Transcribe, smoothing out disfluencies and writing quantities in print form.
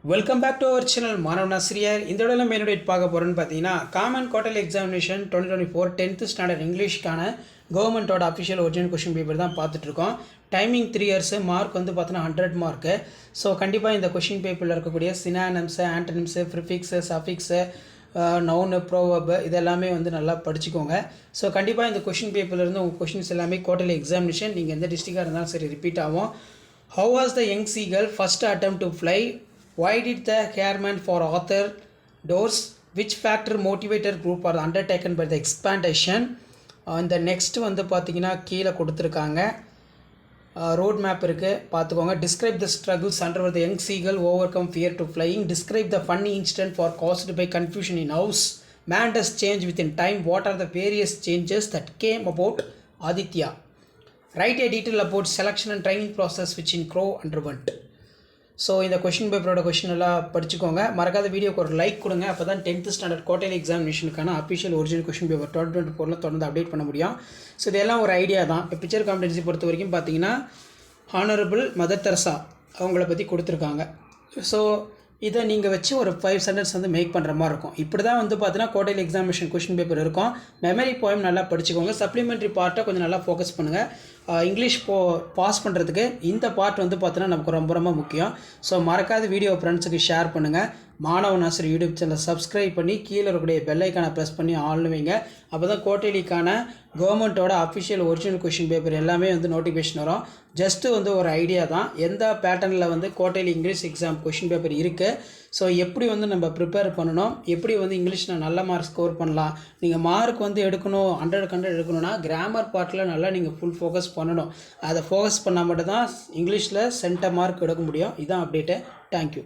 Welcome back to our channel மாணவன் ஆசிரியர். இந்த இடத்துல மெயினோடேட் பார்க்க போகிறோன்னு பார்த்தீங்கன்னா common quarterly examination 2024 10th standard இங்கிலீஷ்க்கான கவர்மெண்ட்டோட அஃபிஷியல் ஒரிஜினல் கொஷின் பேப்பர் தான் பார்த்துட்ருக்கோம். டைமிங் 3 years, மார்க் வந்து பார்த்தீங்கன்னா 100 மார்க்கு. ஸோ கண்டிப்பாக இந்த கொஷின் பேப்பரில் இருக்கக்கூடிய சினானிம்ஸு, ஆன்டனிம்ஸு, ப்ரிஃபிக்ஸு, சஃபிக்ஸு, நவுனு, ப்ரோவர்பு இதெல்லாமே வந்து நல்லா படிச்சுக்கோங்க. ஸோ கண்டிப்பாக இந்த கொஷின் பேப்பர்லேருந்து உங்கள் கொஷின்ஸ் எல்லாமே குவார்டர்லி எக்ஸாமினேஷன் நீங்கள் எந்த டிஸ்ட்ரிக்டாக இருந்தாலும் சரி ரிப்பீட் ஆகும். How was the young seagull first attempt to fly? Why did the airman for author doors? Which factor motivator group are undertaken by the expandation? இந்த நெக்ஸ்ட் வந்து பார்த்தீங்கன்னா கீழே கொடுத்துருக்காங்க, ரோட் மேப் இருக்குது பார்த்துக்கோங்க. Describe the struggles under the young seagull overcome fear to flying. Describe the funny incident for cast by confusion in house. Man does change within time. What are the various changes that came about Aditya? Write a detail about selection and training process which in crow underwent. So இந்த question பேப்பரோட question எல்லாம் படிச்சுக்கோங்க. மறக்காத வீடியோக்கு ஒரு like கொடுங்க. அப்போ தான் 10th ஸ்டாண்டர்ட் குவார்டர்லி எக்ஸாமினேஷனுக்கான அஃபிஷியல் ஒரிஜினல் கொஷின் பேப்பர் 2024 தொடர்ந்து அப்டேட் பண்ண முடியும். ஸோ இதெல்லாம் ஒரு ஐடியா தான். இப்போ பிக்சர் காம்படன்சி பொறுத்த வரைக்கும் பார்த்தீங்கன்னா ஹானரபிள் மதர் தெரசா அவங்கள பற்றி கொடுத்துருக்காங்க. ஸோ இதை நீங்கள் வச்சு ஒரு 5 சென்டென்ஸ் வந்து மேக் பண்ணுற மாதிரி இருக்கும். இப்படி தான் வந்து பார்த்தீங்கன்னா குவார்டர்லி எக்ஸாமினேஷன் கொஷின் பேப்பர் இருக்கும். மெமரி போயம் நல்லா படிச்சுக்கோங்க. சப்ளிமெண்ட்ரி பார்ட்டை கொஞ்சம் நல்லா ஃபோக்கஸ் பண்ணுங்கள். இங்கிலீஷ் பாஸ் பண்ணுறதுக்கு இந்த பார்ட் வந்து பார்த்தீங்கன்னா நமக்கு ரொம்ப ரொம்ப முக்கியம். ஸோ மறக்காத வீடியோ ஃப்ரெண்ட்ஸுக்கு ஷேர் பண்ணுங்கள். மாணவன் ஆசிரியர் யூடியூப் சேனலை சப்ஸ்கிரைப் பண்ணி கீழே இருக்கக்கூடிய பெல் ஐக்கானை ப்ரெஸ் பண்ணி ஆல்னு வைங்க. அப்போ தான் குவார்டர்லிக்கான கவர்மெண்ட்டோட அஃபிஷியல் ஒரிஜினல் கொஷின் பேப்பர் எல்லாமே வந்து நோட்டிஃபிகேஷன் வரும். ஜஸ்ட்டு வந்து ஒரு ஐடியா தான். எந்த பேட்டர்னில் வந்து quarterly English exam question paper இருக்குது, ஸோ எப்படி வந்து நம்ம ப்ரிப்பேர் பண்ணணும், எப்படி வந்து இங்கிலீஷில் நல்ல மார்க் ஸ்கோர் பண்ணலாம். நீங்கள் மார்க் வந்து எடுக்கணும் 100 எடுக்கணும்னா கிராமர் பார்ட்டில் நல்லா நீங்கள் ஃபுல் ஃபோக்கஸ் பண்ணணும். அதை ஃபோக்கஸ் பண்ணால் மட்டும் தான் இங்கிலீஷில் சென்டர் மார்க் எடுக்க முடியும். இதுதான் அப்டேட்டு. தேங்க்யூ.